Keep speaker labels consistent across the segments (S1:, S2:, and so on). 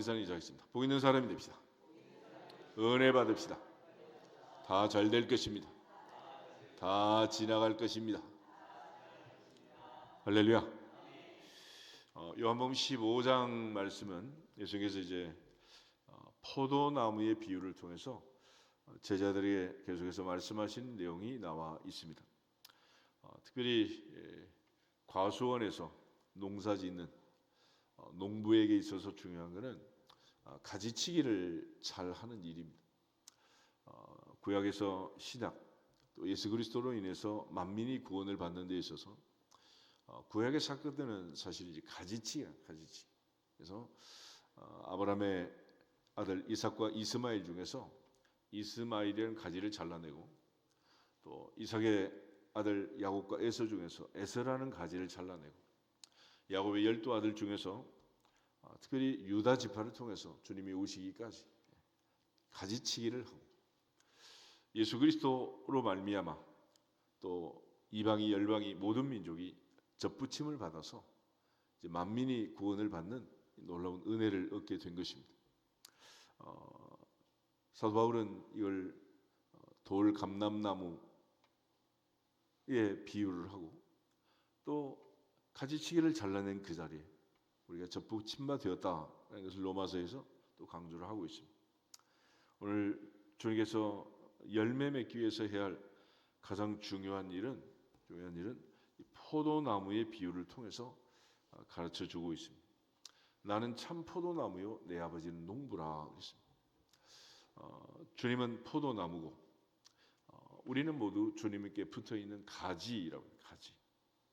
S1: 기사는 이자겠습니다. 복 있는 사람이 됩시다. 은혜 받읍시다. 다 잘 될 것입니다. 다 지나갈 것입니다. 할렐루야. 요한복음 15장 말씀은 예수께서 이제 포도나무의 비유를 통해서 제자들에게 계속해서 말씀하신 내용이 나와 있습니다. 특별히 과수원에서 농사짓는 농부에게 있어서 중요한 것은 가지치기를 잘 하는 일입니다. 구약에서 신약 또 예수 그리스도로 인해서 만민이 구원을 받는 데 있어서 구약의 사건들은 사실 이제 가지치기. 그래서 아브라함의 아들 이삭과 이스마엘 중에서 이스마엘이라는 가지를 잘라내고 또 이삭의 아들 야곱과 에서 중에서 에서라는 가지를 잘라내고 야곱의 12아들 중에서 특별히 유다 지파를 통해서 주님이 오시기까지 가지치기를 하고 예수 그리스도로 말미암아 또 이방이 열방이 모든 민족이 접붙임을 받아서 이제 만민이 구원을 받는 놀라운 은혜를 얻게 된 것입니다. 사도 바울은 이걸 돌 감람나무에 비유를 하고 또 가지치기를 잘라낸 그 자리에 우리가 접붙임바 되었다는 것을 로마서에서 또 강조를 하고 있습니다. 오늘 주님께서 열매 맺기 위해서 해야 할 가장 중요한 일은 이 포도나무의 비유를 통해서 가르쳐 주고 있습니다. 나는 참 포도나무요 내 아버지는 농부라 그랬습니다. 주님은 포도나무고 우리는 모두 주님께 붙어 있는 가지라고 해요. 가지.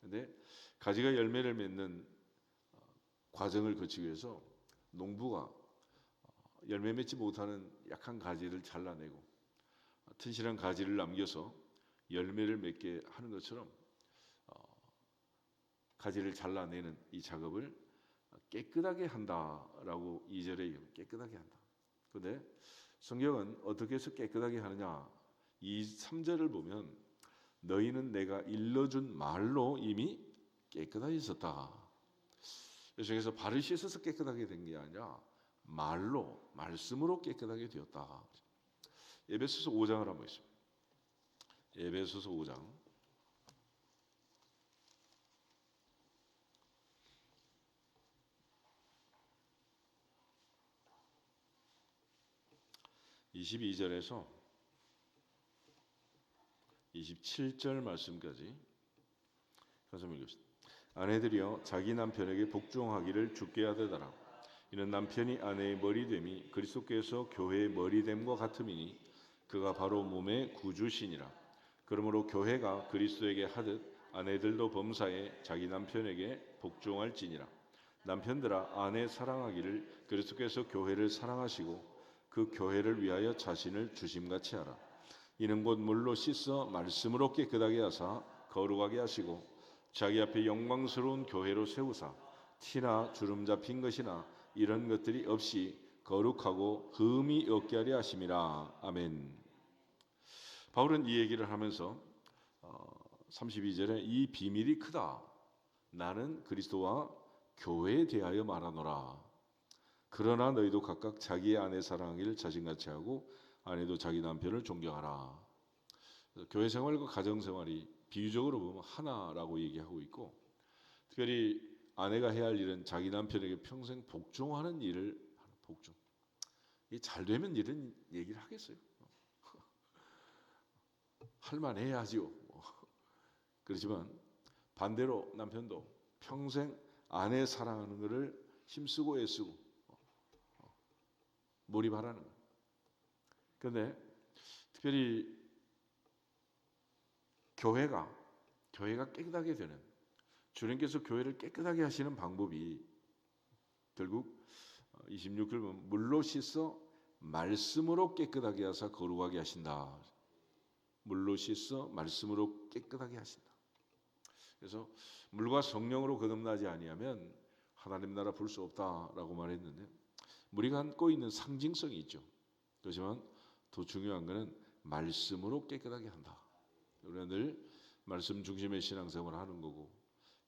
S1: 근데 가지가 열매를 맺는 과정을 거치기 위해서 농부가 열매 맺지 못하는 약한 가지를 잘라내고 튼실한 가지를 남겨서 열매를 맺게 하는 것처럼 가지를 잘라내는 이 작업을 깨끗하게 한다라고 2절에 얘기합니다. 깨끗하게 한다. 그런데 성경은 어떻게 해서 깨끗하게 하느냐? 3절을 보면 너희는 내가 일러준 말로 이미 깨끗하게 있었다. 예수께서 발을 씻어서 깨끗하게 된 게 아니라 말씀으로 깨끗하게 되었다. 에베소서 5장을 한번 보겠습니다. 에베소서 5장 22절에서 27절 말씀까지 가서 읽읍시다. 아내들이여 자기 남편에게 복종하기를 주께 하되다라. 이는 남편이 아내의 머리됨이 그리스도께서 교회의 머리됨과 같음이니 그가 바로 몸의 구주시니라. 그러므로 교회가 그리스도에게 하듯 아내들도 범사에 자기 남편에게 복종할지니라. 남편들아 아내 사랑하기를 그리스도께서 교회를 사랑하시고 그 교회를 위하여 자신을 주심같이 하라. 이는 곧 물로 씻어 말씀으로 깨끗하게 하사 거룩하게 하시고 자기 앞에 영광스러운 교회로 세우사 티나 주름 잡힌 것이나 이런 것들이 없이 거룩하고 흠이 없게 하려 하심이라. 아멘. 바울은 이 얘기를 하면서 32절에 이 비밀이 크다. 나는 그리스도와 교회에 대하여 말하노라. 그러나 너희도 각각 자기의 아내 사랑하기를 자신같이 하고 아내도 자기 남편을 존경하라. 교회 생활과 가정 생활이 비유적으로 보면 하나라고 얘기하고 있고 특별히 아내가 해야 할 일은 자기 남편에게 평생 복종하는 일을 하는 복종. 이게 잘 되면 이런 얘기를 하겠어요? 할만해야지요. 그렇지만 반대로 남편도 평생 아내 사랑하는 것을 힘쓰고 애쓰고 몰입하라는 거예요. 그런데 특별히 교회가 깨끗하게 되는 주님께서 교회를 깨끗하게 하시는 방법이 결국 26절 보면 물로 씻어 말씀으로 깨끗하게 하사 거룩하게 하신다. 물로 씻어 말씀으로 깨끗하게 하신다. 그래서 물과 성령으로 거듭나지 아니하면 하나님 나라 볼 수 없다라고 말했는데 물이 갖고 있는 상징성이 있죠. 그렇지만 더 중요한 것은 말씀으로 깨끗하게 한다. 우리가 늘 말씀 중심의 신앙생활을 하는 거고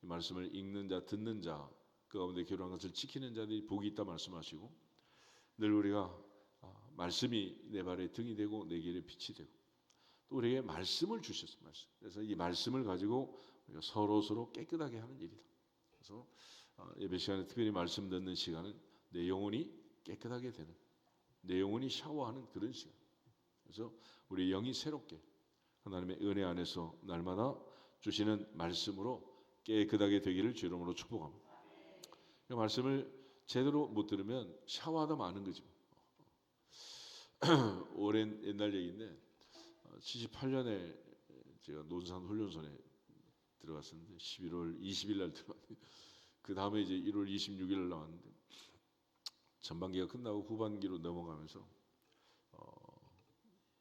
S1: 이 말씀을 읽는 자, 듣는 자, 그 가운데 교류한 것을 지키는 자들이 복이 있다 말씀하시고 늘 우리가 말씀이 내 발의 등이 되고 내 길의 빛이 되고 또 우리에게 말씀을 주셨어요. 말씀. 그래서 이 말씀을 가지고 우리가 서로 깨끗하게 하는 일이다. 그래서 예배 시간에 특별히 말씀 듣는 시간은 내 영혼이 깨끗하게 되는, 내 영혼이 샤워하는 그런 시간. 그래서 우리 영이 새롭게 하나님의 은혜 안에서 날마다 주시는 말씀으로 깨끗하게 되기를 주 이름으로 축복합니다. 이 말씀을 제대로 못 들으면 샤워하다 마는 거죠. 오랜 옛날 얘기인데 78년에 제가 논산 훈련소에 들어갔었는데 11월 20일 날 들어갔는데 그 다음에 이제 1월 26일 날 나왔는데 전반기가 끝나고 후반기로 넘어가면서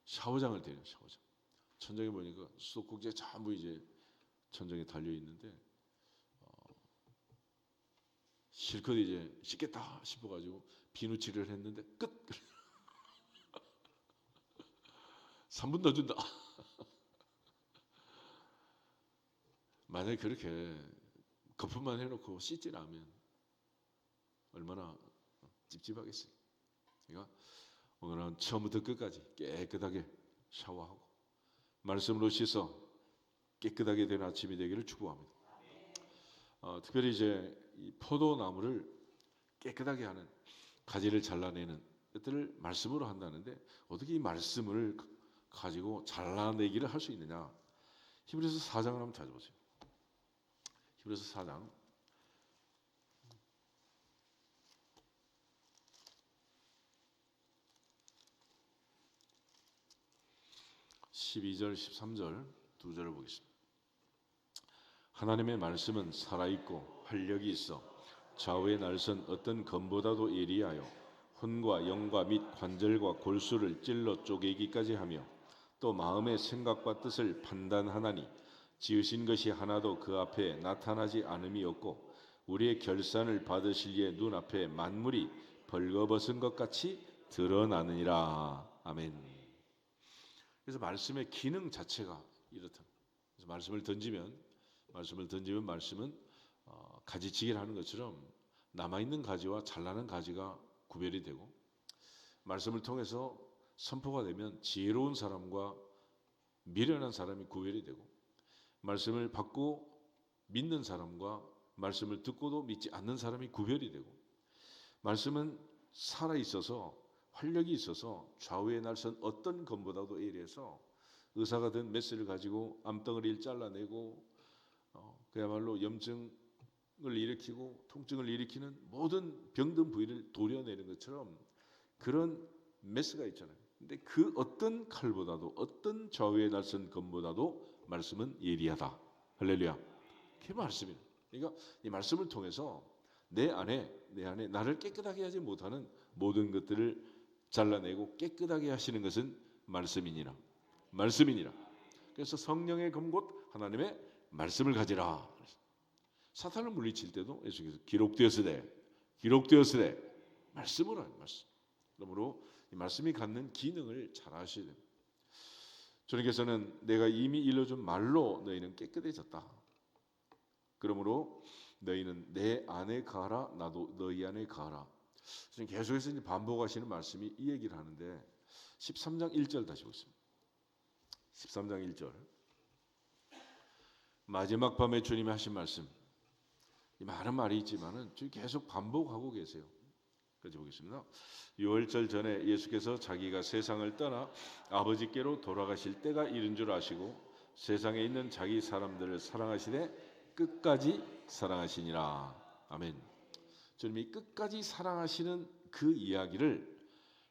S1: 샤워장을 대요. 샤워장. 천장에 보니까 수도꼭지가 전부 이제 천장에 달려 있는데 실컷 이제 씻겠다 싶어가지고 비누칠을 했는데 끝. 3분 더 준다. 만약에 그렇게 거품만 해놓고 씻질 않으면 얼마나 찝찝하겠어요. 그러니까 오늘은 처음부터 끝까지 깨끗하게 샤워하고 말씀으로 씻어 깨끗하게 된 아침이 되기를 축복합니다. 특별히 이제 이 포도나무를 깨끗하게 하는, 가지를 잘라내는 것들을 말씀으로 한다는데 어떻게 이 말씀을 가지고 잘라내기를 할 수 있느냐? 히브리서 4장을 한번 찾아보세요. 히브리서 4장 12절 13절 두 절을 보겠습니다. 하나님의 말씀은 살아있고 활력이 있어 좌우의 날선 어떤 검보다도 예리하여 혼과 영과 및 관절과 골수를 찔러 쪼개기까지 하며 또 마음의 생각과 뜻을 판단하나니 지으신 것이 하나도 그 앞에 나타나지 않음이 없고 우리의 결산을 받으시기에 눈앞에 만물이 벌거벗은 것 같이 드러나느니라. 아멘. 그래서 말씀의 기능 자체가 이렇다. 그래서 말씀을 던지면 말씀은 가지치기를 하는 것처럼 남아있는 가지와 잘나는 가지가 구별이 되고 말씀을 통해서 선포가 되면 지혜로운 사람과 미련한 사람이 구별이 되고 말씀을 받고 믿는 사람과 말씀을 듣고도 믿지 않는 사람이 구별이 되고 말씀은 살아있어서 활력이 있어서 좌우의 날선 어떤 검보다도 예리해서 의사가 된 메스를 가지고 암덩어리를 잘라내고 그야말로 염증을 일으키고 통증을 일으키는 모든 병든 부위를 도려내는 것처럼 그런 메스가 있잖아요. 근데 그 어떤 칼보다도 어떤 좌우의 날선 검보다도 말씀은 예리하다. 할렐루야. 그게 말씀이에요. 그러니까 이 말씀을 통해서 내 안에 나를 깨끗하게 하지 못하는 모든 것들을 잘라내고 깨끗하게 하시는 것은 말씀이니라. 그래서 성령의 검곧 하나님의 말씀을 가지라. 사탄을 물리칠 때도 예수께서 기록되었으되 말씀으로 하는 말씀. 그러므로 이 말씀이 갖는 기능을 잘 아셔야 됩니다. 주님께서는 내가 이미 일러준 말로 너희는 깨끗해졌다. 그러므로 너희는 내 안에 거하라 나도 너희 안에 거하라. 지금 계속해서 이제 반복하시는 말씀이 이 얘기를 하는데 13장 1절 다시 보겠습니다. 13장 1절 마지막 밤에 주님이 하신 말씀 이 많은 말이 있지만은 지금 계속 반복하고 계세요. 그래서 보겠습니다. 유월절 전에 예수께서 자기가 세상을 떠나 아버지께로 돌아가실 때가 이른 줄 아시고 세상에 있는 자기 사람들을 사랑하시되 끝까지 사랑하시니라. 아멘. 주님이 끝까지 사랑하시는 그 이야기를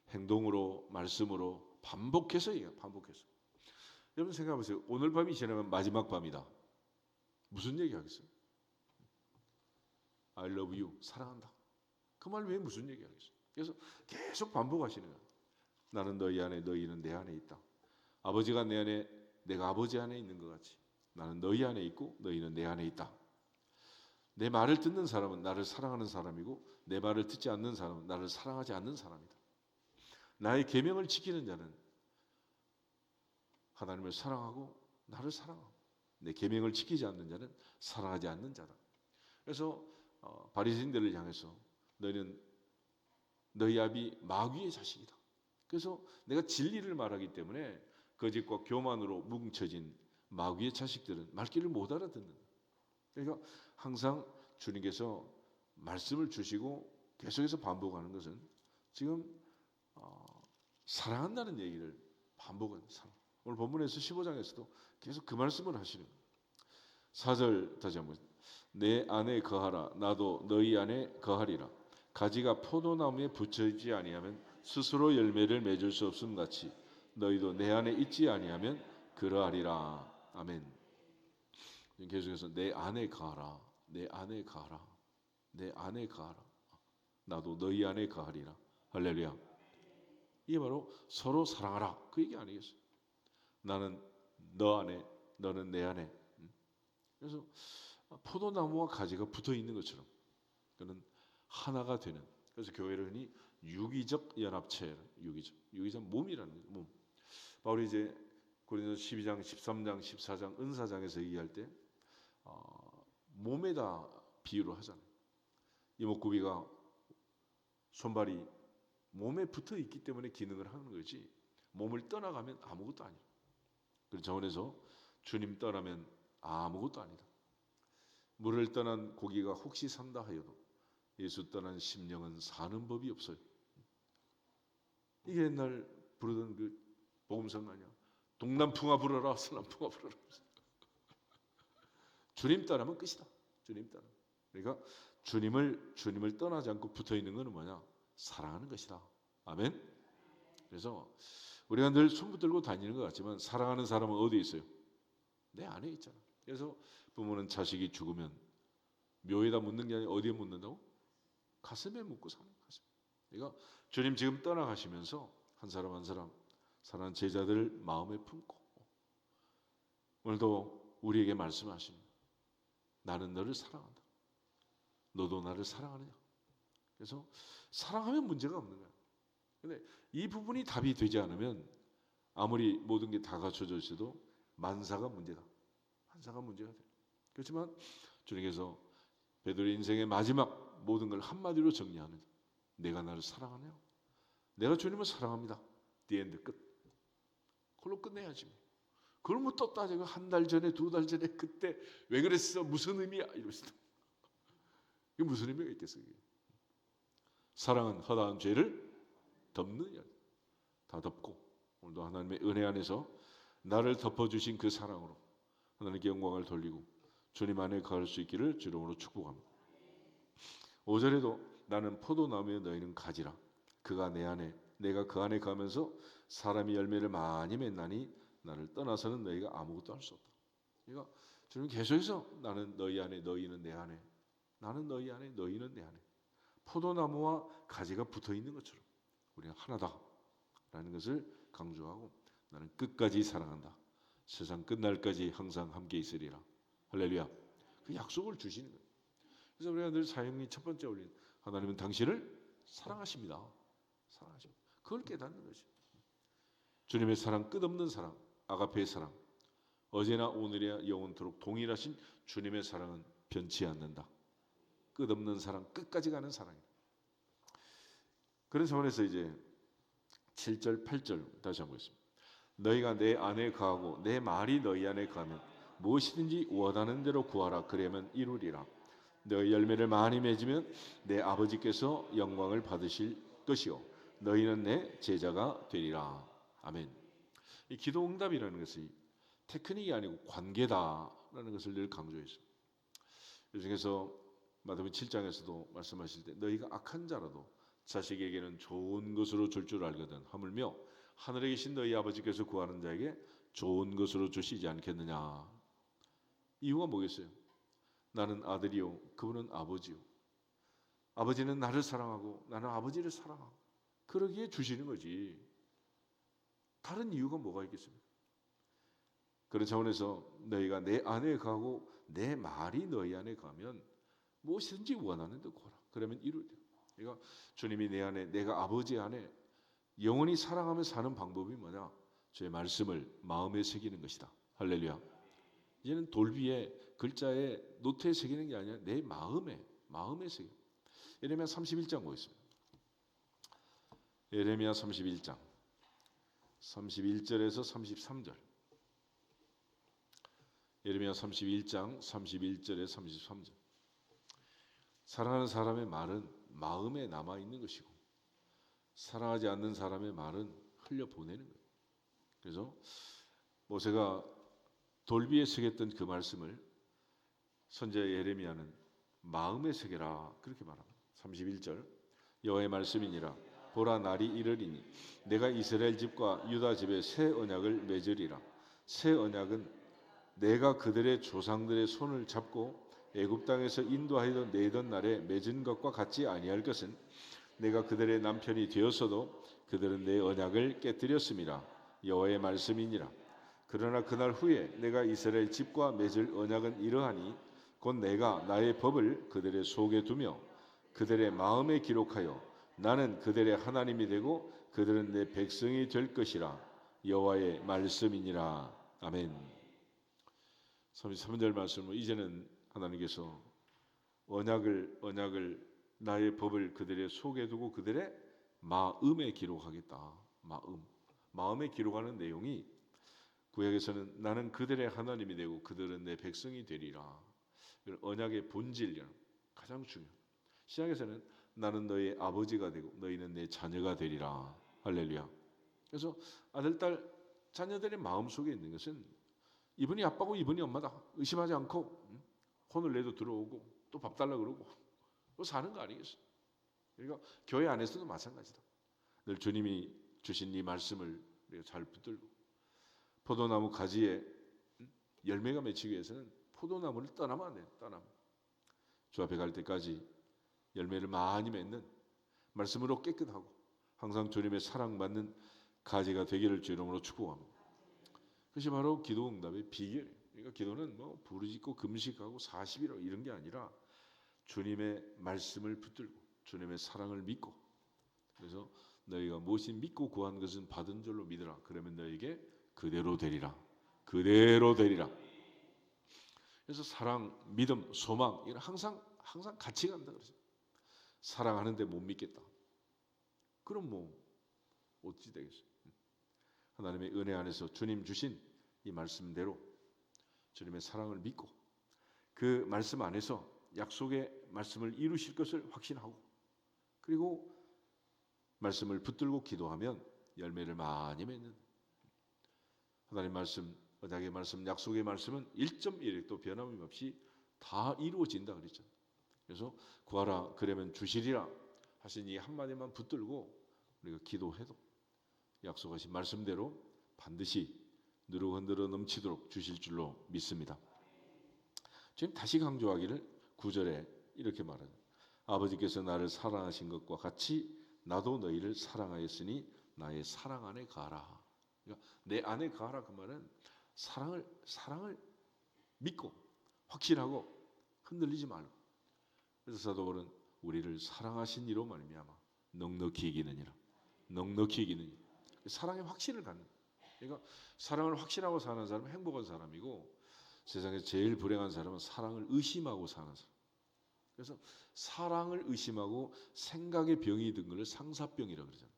S1: 행동으로 말씀으로 반복해서 얘기해요. 반복해서. 여러분 생각해보세요. 오늘 밤이 지나면 마지막 밤이다. 무슨 얘기 하겠어요? I love you. 사랑한다. 그 말 외에 무슨 얘기 하겠어요? 그래서 계속 반복하시는 거예요. 나는 너희 안에 너희는 내 안에 있다. 아버지가 내 안에 내가 아버지 안에 있는 것 같이 나는 너희 안에 있고 너희는 내 안에 있다. 내 말을 듣는 사람은 나를 사랑하는 사람이고 내 말을 듣지 않는 사람은 나를 사랑하지 않는 사람이다. 나의 계명을 지키는 자는 하나님을 사랑하고 나를 사랑하고 내 계명을 지키지 않는 자는 사랑하지 않는 자다. 그래서 바리새인들을 향해서 너희는 너희 아비 마귀의 자식이다. 그래서 내가 진리를 말하기 때문에 거짓과 교만으로 뭉쳐진 마귀의 자식들은 말귀를 못 알아듣는다. 그러니까 항상 주님께서 말씀을 주시고 계속해서 반복하는 것은 지금 사랑한다는 얘기를 반복하는 사랑. 오늘 본문에서 15장에서도 계속 그 말씀을 하시는 거예요. 4절 다시 한번 내 안에 거하라 나도 너희 안에 거하리라. 가지가 포도나무에 붙여있지 아니하면 스스로 열매를 맺을 수 없음 같이 너희도 내 안에 있지 아니하면 그러하리라. 아멘. 계속해서 내 안에 거하라 내 안에 거하라 내 안에 거하라 나도 너희 안에 거하리라. 할렐루야. 이게 바로 서로 사랑하라 그 얘기 아니겠어요? 나는 너 안에 너는 내 안에. 그래서 포도나무와 가지가 붙어 있는 것처럼 그는 하나가 되는. 그래서 교회를 흔히 유기적 연합체, 유기적 몸이라는 몸. 바울이 이제 고린도서 12장, 13장, 14장, 은사장에서 얘기할 때 몸에다 비유를 하잖아요. 이목구비가 손발이 몸에 붙어 있기 때문에 기능을 하는 거지 몸을 떠나가면 아무것도 아니에요. 그런 차원에서 주님 떠나면 아무것도 아니다. 물을 떠난 고기가 혹시 산다 하여도 예수 떠난 심령은 사는 법이 없어요. 이게 옛날 부르던 그 복음성 아니야. 동남풍아 불어라 서남풍아 불어라. 주님 떠나면 끝이다. 주님 떠나. 그러니까 주님을 떠나지 않고 붙어 있는 것은 뭐냐? 사랑하는 것이다. 아멘. 그래서 우리가 늘 손 붙들고 다니는 것 같지만 사랑하는 사람은 어디에 있어요? 내 안에 있잖아. 그래서 부모는 자식이 죽으면 묘에다 묻는 게 아니라 어디에 묻는다고? 가슴에 묻고 사는 가슴. 그러니까 주님 지금 떠나가시면서 한 사람 한 사람 사랑하는 제자들을 마음에 품고 오늘도 우리에게 말씀하십니다. 나는 너를 사랑한다. 너도 나를 사랑하느냐? 그래서 사랑하면 문제가 없는 거야. 근데 이 부분이 답이 되지 않으면 아무리 모든 게 다 갖춰져 있어도 만사가 문제다. 만사가 문제가 돼. 그렇지만 주님께서 베드로의 인생의 마지막 모든 걸 한마디로 정리합니다. 내가 나를 사랑하냐? 내가 주님을 사랑합니다. The end 끝. 그걸로 끝내야지. 그걸 뭐 또 따지고 한 달 전에 두 달 전에 그때 왜 그랬어? 무슨 의미야? 이러면서 이게 무슨 의미가 있겠어요? 사랑은 허다한 죄를 덮느냐? 다 덮고 오늘도 하나님의 은혜 안에서 나를 덮어주신 그 사랑으로 하나님께 영광을 돌리고 주님 안에 거할 수 있기를 주름으로 축복합니다. 5절에도 나는 포도나무에 너희는 가지라. 그가 내 안에 내가 그 안에 가면서 사람이 열매를 많이 맺나니 나를 떠나서는 너희가 아무것도 할 수 없다. 그러니까 주님 계속해서 나는 너희 안에 너희는 내 안에 나는 너희 안에 너희는 내 안에 포도나무와 가지가 붙어 있는 것처럼 우리가 하나다라는 것을 강조하고 나는 끝까지 사랑한다. 세상 끝날까지 항상 함께 있으리라. 할렐루야. 그 약속을 주시는 거예요. 그래서 우리가 늘 사형리 첫 번째 올린 하나님은 당신을 사랑하십니다. 사랑하십니다. 그걸 깨닫는 거죠. 주님의 사랑, 끝없는 사랑, 아가페의 사랑, 어제나 오늘이나 영원토록 동일하신 주님의 사랑은 변치 않는다. 끝없는 사랑, 끝까지 가는 사랑이다. 그런 차원에서 이제 7절, 8절 다시 한번 보겠습니다. 너희가 내 안에 거하고 내 말이 너희 안에 거하면 무엇이든지 원하는 대로 구하라. 그러면 이루리라. 너희 열매를 많이 맺으면 내 아버지께서 영광을 받으실 것이요 너희는 내 제자가 되리라. 아멘. 이 기도 응답이라는 것이 테크닉이 아니고 관계다라는 것을 늘 강조했습니다. 이 중에서 마태복음 7장에서도 말씀하실 때 너희가 악한 자라도 자식에게는 좋은 것으로 줄 줄 알거든 하물며 하늘에 계신 너희 아버지께서 구하는 자에게 좋은 것으로 주시지 않겠느냐. 이유가 뭐겠어요? 나는 아들이요 그분은 아버지요. 아버지는 나를 사랑하고 나는 아버지를 사랑하고 그러기에 주시는 거지. 다른 이유가 뭐가 있겠습니까? 그런 차원에서 너희가 내 안에 가고 내 말이 너희 안에 가면 무엇이든지 원하는 데 구하라. 그러면 이루리라. 그러니까 주님이 내 안에 내가 아버지 안에 영원히 사랑하며 사는 방법이 뭐냐? 주의 말씀을 마음에 새기는 것이다. 할렐루야. 이제는 돌 위에 글자에 노트에 새기는 게 아니라 내 마음에 새겨. 예레미야 31장 보겠습니다. 예레미야 31장 31절에서 33절. 예레미야 31장 31절에 33절. 사랑하는 사람의 말은 마음에 남아 있는 것이고 사랑하지 않는 사람의 말은 흘려 보내는 거예요. 그래서 모세가 돌비에 새겼던 그 말씀을 선지자 예레미야는 마음에 새겨라 그렇게 말합니다. 31절 여호와의 말씀이니라. 보라 날이 이르리니 내가 이스라엘 집과 유다 집에 새 언약을 맺으리라. 새 언약은 내가 그들의 조상들의 손을 잡고 애굽 땅에서 인도하여 내던 날에 맺은 것과 같지 아니할 것은 내가 그들의 남편이 되었어도 그들은 내 언약을 깨뜨렸음이라. 여호와의 말씀이니라. 그러나 그날 후에 내가 이스라엘 집과 맺을 언약은 이러하니 곧 내가 나의 법을 그들의 속에 두며 그들의 마음에 기록하여 나는 그들의 하나님이 되고 그들은 내 백성이 될 것이라. 여호와의 말씀이니라. 아멘. 33절 말씀은 이제는 하나님께서 언약을 나의 법을 그들의 속에 두고 그들의 마음에 기록하겠다. 마음에 기록하는 내용이 구약에서는 나는 그들의 하나님이 되고 그들은 내 백성이 되리라. 언약의 본질 가장 중요해요. 신약에서는 나는 너의 아버지가 되고 너희는 내 자녀가 되리라. 할렐루야. 그래서 아들, 딸, 자녀들의 마음속에 있는 것은 이분이 아빠고 이분이 엄마다 의심하지 않고 혼을 내도 들어오고 또 밥 달라 그러고 또 사는 거 아니겠어요? 그러니까 교회 안에서도 마찬가지다. 늘 주님이 주신 이 말씀을 우리가 잘 붙들고 포도나무 가지에 열매가 맺히기 위해서는 포도나무를 떠나면 안 돼요. 떠나면 주 앞에 갈 때까지 열매를 많이 맺는 말씀으로 깨끗하고 항상 주님의 사랑받는 가지가 되기를 주 이름으로 축복합니다. 그것이 바로 기도 응답의 비결이에요. 그러니까 기도는 뭐 부르짖고 금식하고 40일 이런 게 아니라 주님의 말씀을 붙들고 주님의 사랑을 믿고 그래서 너희가 무엇이 믿고 구한 것은 받은 줄로 믿으라. 그러면 너에게 그대로 되리라. 그대로 되리라. 그래서 사랑, 믿음, 소망 이건 항상 같이 간다 그러죠. 사랑하는데 못 믿겠다. 그럼 뭐 어찌 되겠어요? 하나님의 은혜 안에서 주님 주신 이 말씀대로 주님의 사랑을 믿고 그 말씀 안에서 약속의 말씀을 이루실 것을 확신하고 그리고 말씀을 붙들고 기도하면 열매를 많이 맺는 하나님 말씀, 언약의 말씀, 약속의 말씀은 1.1획도 변함이 없이 다 이루어진다 그랬죠. 그래서 구하라 그러면 주시리라 하신 이 한마디만 붙들고 우리가 기도해도 약속하신 말씀대로 반드시 누르흔들어 넘치도록 주실 줄로 믿습니다. 지금 다시 강조하기를 9절에 이렇게 말하죠. 아버지께서 나를 사랑하신 것과 같이 나도 너희를 사랑하였으니 나의 사랑 안에 가라. 그러니까 내 안에 가라 그 말은 사랑을 믿고 확신하고 흔들리지 말고 그래서 사도 바울은 우리를 사랑하신 이로 말미암아 넉넉히 이기느니라. 넉넉히 이기느니라. 사랑의 확신을 갖는 그러니까 사랑을 확신하고 사는 사람은 행복한 사람이고 세상에서 제일 불행한 사람은 사랑을 의심하고 사는 사람. 그래서 사랑을 의심하고 생각의 병이 든 것을 상사병이라고 그러잖아요.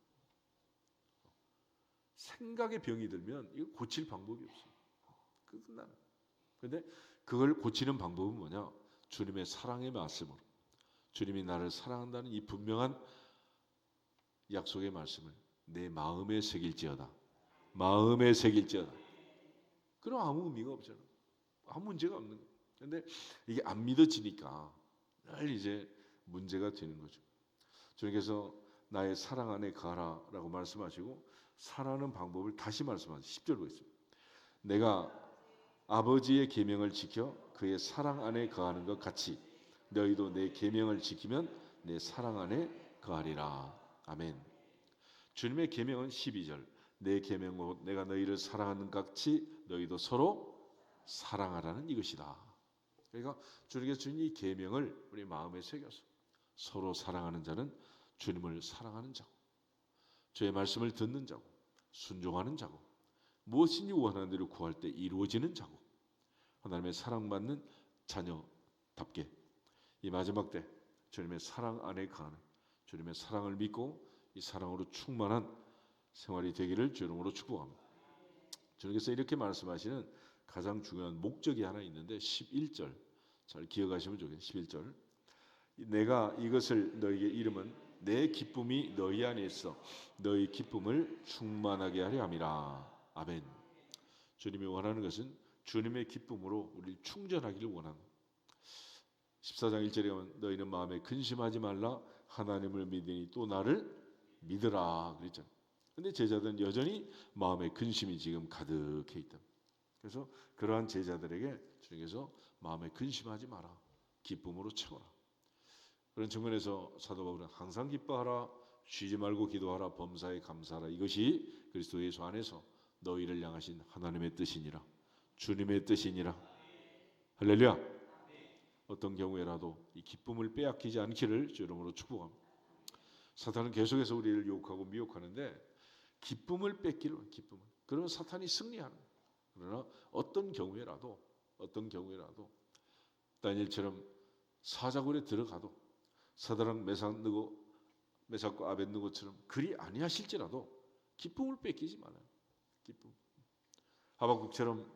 S1: 생각의 병이 들면 이거 고칠 방법이 없어요. 끝나는. 그런데 그걸 고치는 방법은 뭐냐? 주님의 사랑의 말씀으로 주님이 나를 사랑한다는 이 분명한 약속의 말씀을 내 마음에 새길지어다. 마음에 새길지어다. 그럼 아무 의미가 없잖아. 아무 문제가 없는 거예요. 그런데 이게 안 믿어지니까 늘 이제 문제가 되는 거죠. 주님께서 나의 사랑 안에 가라라고 말씀하시고 사랑하는 방법을 다시 말씀하시죠. 10절 보겠습니다. 내가 아버지의 계명을 지켜 그의 사랑 안에 거하는 것 같이 너희도 내 계명을 지키면 내 사랑 안에 거하리라. 아멘. 주님의 계명은 12절 내 계명으로 내가 너희를 사랑하는 것 같이 너희도 서로 사랑하라는 이것이다. 그러니까 주님께서 주신 이 계명을 우리 마음에 새겨서 서로 사랑하는 자는 주님을 사랑하는 자고 주의 말씀을 듣는 자고 순종하는 자고 무엇인지 원하는 대로 구할 때 이루어지는 자고 하나님의 사랑받는 자녀답게 이 마지막 때 주님의 사랑 안에 거하는 주님의 사랑을 믿고 이 사랑으로 충만한 생활이 되기를 주 이름으로 축복합니다. 주님께서 이렇게 말씀하시는 가장 중요한 목적이 하나 있는데 11절 잘 기억하시면 좋겠어요. 11절 내가 이것을 너희에게 이름은 내 기쁨이 너희 안에 있어 너희 기쁨을 충만하게 하려 함이라. 아멘. 주님이 원하는 것은 주님의 기쁨으로 우리를 충전하기를 원합니다. 14장 1절에 보면 너희는 마음에 근심하지 말라 하나님을 믿으니 또 나를 믿으라 그랬잖아요. 근데 제자들은 여전히 마음에 근심이 지금 가득해 있다. 그래서 그러한 제자들에게 주님께서 마음에 근심하지 마라. 기쁨으로 채워라. 그런 측면에서 사도 바울은 항상 기뻐하라. 쉬지 말고 기도하라. 범사에 감사하라. 이것이 그리스도 예수 안에서 너희를 향하신 하나님의 뜻이니라. 주님의 뜻이니라. 할렐루야. 어떤 경우에라도 이 기쁨을 빼앗기지 않기를 주 이름으로 축복합니다. 사탄은 계속해서 우리를 유혹하고 미혹하는데 기쁨을 뺏기는 기쁨을. 그러면 사탄이 승리하는. 그러나 어떤 경우에라도 다니엘처럼 사자굴에 들어가도 사드락 메삭과 아벳느고처럼 그리 아니하실지라도 기쁨을 뺏기지 말아요. 기쁨. 하박국처럼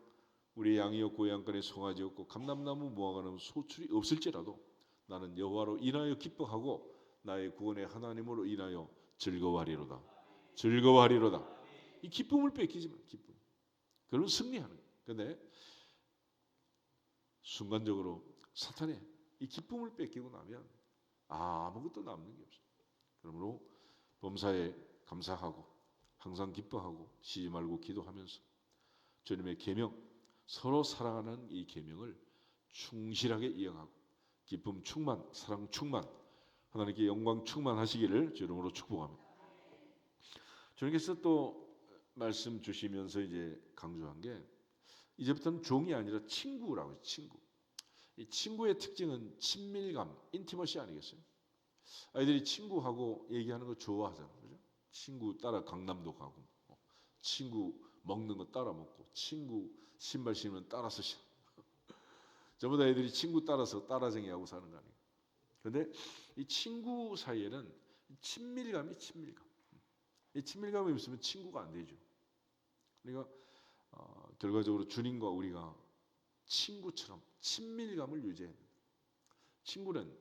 S1: 우리 양이 없고 양간에 송아지 없고 감람나무 무화과나무 소출이 없을지라도 나는 여호와로 인하여 기뻐하고 나의 구원의 하나님으로 인하여 즐거워하리로다. 이 기쁨을 뺏기지 마. 기쁨. 그러면 승리하는 거예요. 그런데 순간적으로 사탄이 이 기쁨을 뺏기고 나면 아무것도 남는 게 없어요. 그러므로 범사에 감사하고 항상 기뻐하고 쉬지 말고 기도하면서 주님의 계명, 서로 사랑하는 이 계명을 충실하게 이행하고 기쁨 충만, 사랑 충만, 하나님께 영광 충만하시기를 주 이름으로 축복합니다. 주님께서 또 말씀 주시면서 이제 강조한 게 이제부터는 종이 아니라 친구라고 해요. 친구. 이 친구의 특징은 친밀감, 인티머시 아니겠어요? 아이들이 친구하고 얘기하는 거 좋아하잖아요. 그죠? 친구 따라 강남도 가고, 친구 먹는 거 따라 먹고, 친구 신발 신으면 따라서 신고. 전부 다 애들이 친구 따라서 따라쟁이하고 사는 거 아니에요. 그런데 이 친구 사이에는 친밀감. 이 친밀감이 없으면 친구가 안 되죠. 그러니까 결과적으로 주님과 우리가 친구처럼 친밀감을 유지해야 돼요. 친구는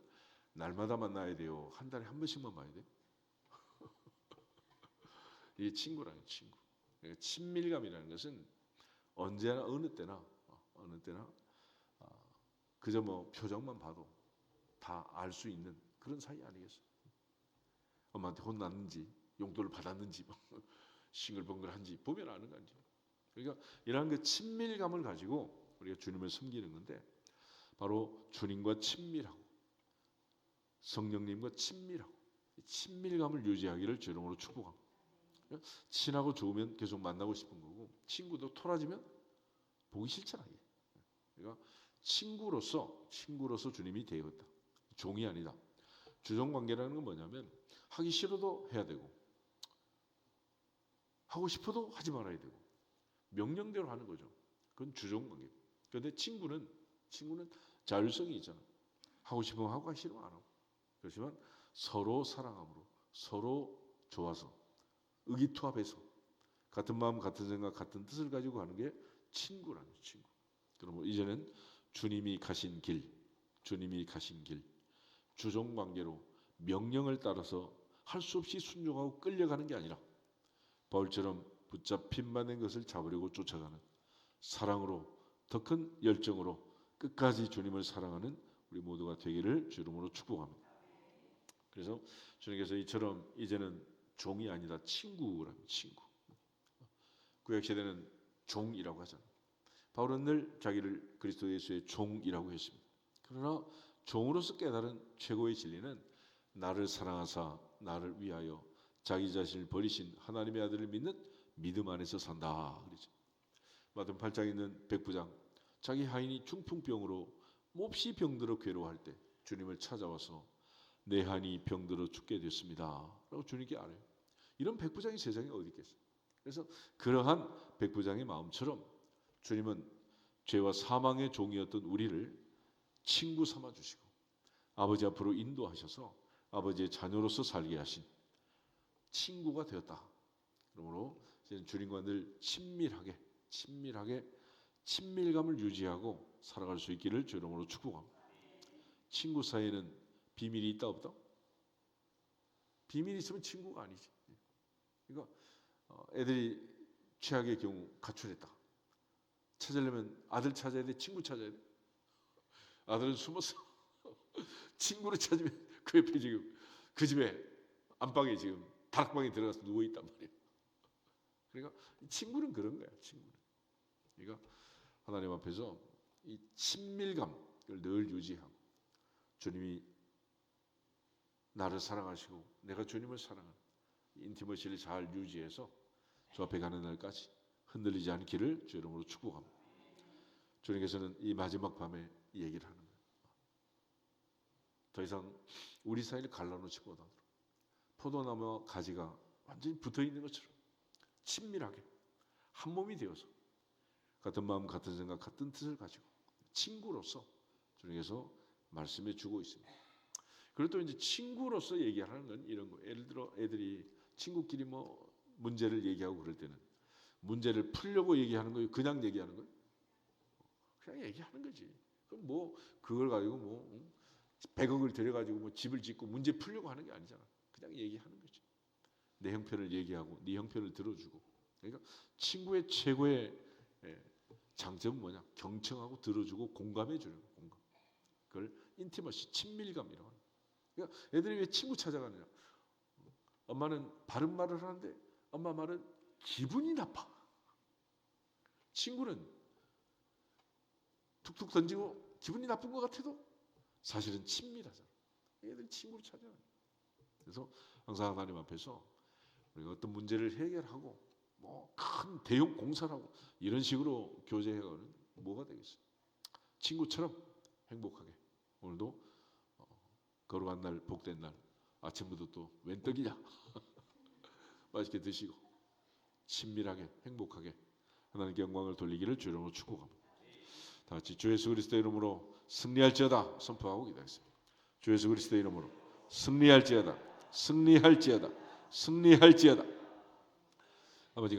S1: 날마다 만나야 돼요. 한 달에 한 번씩만 봐야 돼요. 이게 친구라는 친구. 그러니까 친밀감이라는 것은 언제나 어느 때나 그저 뭐 표정만 봐도 다 알 수 있는 그런 사이 아니겠어요? 엄마한테 혼났는지 용돈을 받았는지 싱글벙글한지 보면 아는 거 아니죠. 그러니까 이러한 그 친밀감을 가지고 우리가 주님을 섬기는 건데 바로 주님과 친밀하고 성령님과 친밀하고 친밀감을 유지하기를 주 이름으로 축복합니다. 친하고 좋으면 계속 만나고 싶은 거고 친구도 토라지면 보기 싫잖아요. 그러니까 친구로서 주님이 되었다. 종이 아니다. 주종관계라는 건 뭐냐면 하기 싫어도 해야 되고 하고 싶어도 하지 말아야 되고 명령대로 하는 거죠. 그건 주종관계. 그런데 친구는 자율성이 있잖아. 하고 싶으면 하고 하기 싫으면 안 하고. 그렇지만 서로 사랑함으로 서로 좋아서 의기투합해서 같은 마음 같은 생각 같은 뜻을 가지고 가는 게 친구라는 친구. 그러면 이제는 주님이 가신 길 주종관계로 명령을 따라서 할 수 없이 순종하고 끌려가는 게 아니라 바울처럼 붙잡힌 바 된 것을 잡으려고 쫓아가는 사랑으로 더 큰 열정으로 끝까지 주님을 사랑하는 우리 모두가 되기를 주 이름으로 축복합니다. 그래서 주님께서 이처럼 이제는 종이 아니다 친구라는 친구. 구약 시대는 종이라고 하잖아요. 바울은 늘 자기를 그리스도 예수의 종이라고 했습니다. 그러나 종으로서 깨달은 최고의 진리는 나를 사랑하사 나를 위하여 자기 자신을 버리신 하나님의 아들을 믿는 믿음 안에서 산다. 그러죠. 마태복음 8장에 있는 백부장 자기 하인이 중풍병으로 몹시 병들어 괴로워할 때 주님을 찾아와서 내 하인이 병들어 죽게 됐습니다. 라고 주님께 알아요. 이런 백부장이 세상에 어디 있겠어요. 그래서 그러한 백부장의 마음처럼 주님은 죄와 사망의 종이었던 우리를 친구 삼아 주시고 아버지 앞으로 인도하셔서 아버지의 자녀로서 살게 하신 친구가 되었다. 그러므로 이제 주님과 늘 친밀하게 친밀감을 유지하고 살아갈 수 있기를 주 이름으로 축복합니다. 친구 사이에는 비밀이 있다 없다? 비밀이 있으면 친구가 아니지. 그러니까 애들이 최악의 경우 가출했다. 찾으려면 아들 찾아야 돼, 친구 찾아야 돼. 아들은 숨었어. 친구를 찾으면 그 옆에 지금 그 집에 안방에 지금 다락방에 들어가서 누워 있단 말이에요. 그러니까 친구는 그런 거야. 친구는. 그러니까 하나님 앞에서 이 친밀감을 늘 유지하고 주님이 나를 사랑하시고 내가 주님을 사랑하는 인티머시를 잘 유지해서 주 앞에 가는 날까지 흔들리지 않기를 주 이름으로 축복합니다. 주님께서는 이 마지막 밤에 이 얘기를 하는 거예요. 더 이상 우리 사이를 갈라놓지 못하도록 포도나무와 가지가 완전히 붙어있는 것처럼 친밀하게 한 몸이 되어서 같은 마음 같은 생각 같은 뜻을 가지고 친구로서 주님께서 말씀해 주고 있습니다. 그리고 또 이제 친구로서 얘기하는 건 이런 거예요. 예를 들어 애들이 친구끼리 뭐 문제를 얘기하고 그럴 때는 문제를 풀려고 얘기하는 거예요? 그냥 얘기하는 거예요? 그냥 얘기하는 거지. 그럼 뭐 그걸 가지고 뭐 100억을 들여가지고 뭐 집을 짓고 문제 풀려고 하는 게 아니잖아. 그냥 얘기하는 거지. 내 형편을 얘기하고 네 형편을 들어주고. 그러니까 친구의 최고의 장점은 뭐냐? 경청하고 들어주고 공감해 주는 거. 공감. 그걸 인티머시, 친밀감이라고 하는. 그러니까 애들이 왜 친구 찾아가느냐? 엄마는 바른 말을 하는데 엄마 말은 기분이 나빠. 친구는 툭툭 던지고 기분이 나쁜 것 같아도 사실은 친밀하잖아. 애들이 친구를 찾아가요. 그래서 항상 하나님 앞에서 우리가 어떤 문제를 해결하고 뭐 큰 대형 공사를 하고 이런 식으로 교제해가는 뭐가 되겠어요? 친구처럼 행복하게 오늘도 거룩한 날 복된 날 아침부터 또 웬 떡이냐 맛있게 드시고 친밀하게 행복하게 하나님께 영광을 돌리기를 주 이름으로 축복합니다. 다 같이 주 예수 그리스도의 이름으로 승리할지어다 선포하고 기도하겠습니다. 주 예수 그리스도의 이름으로 승리할지어다 승리할지어다 승리할지어다. 아버지가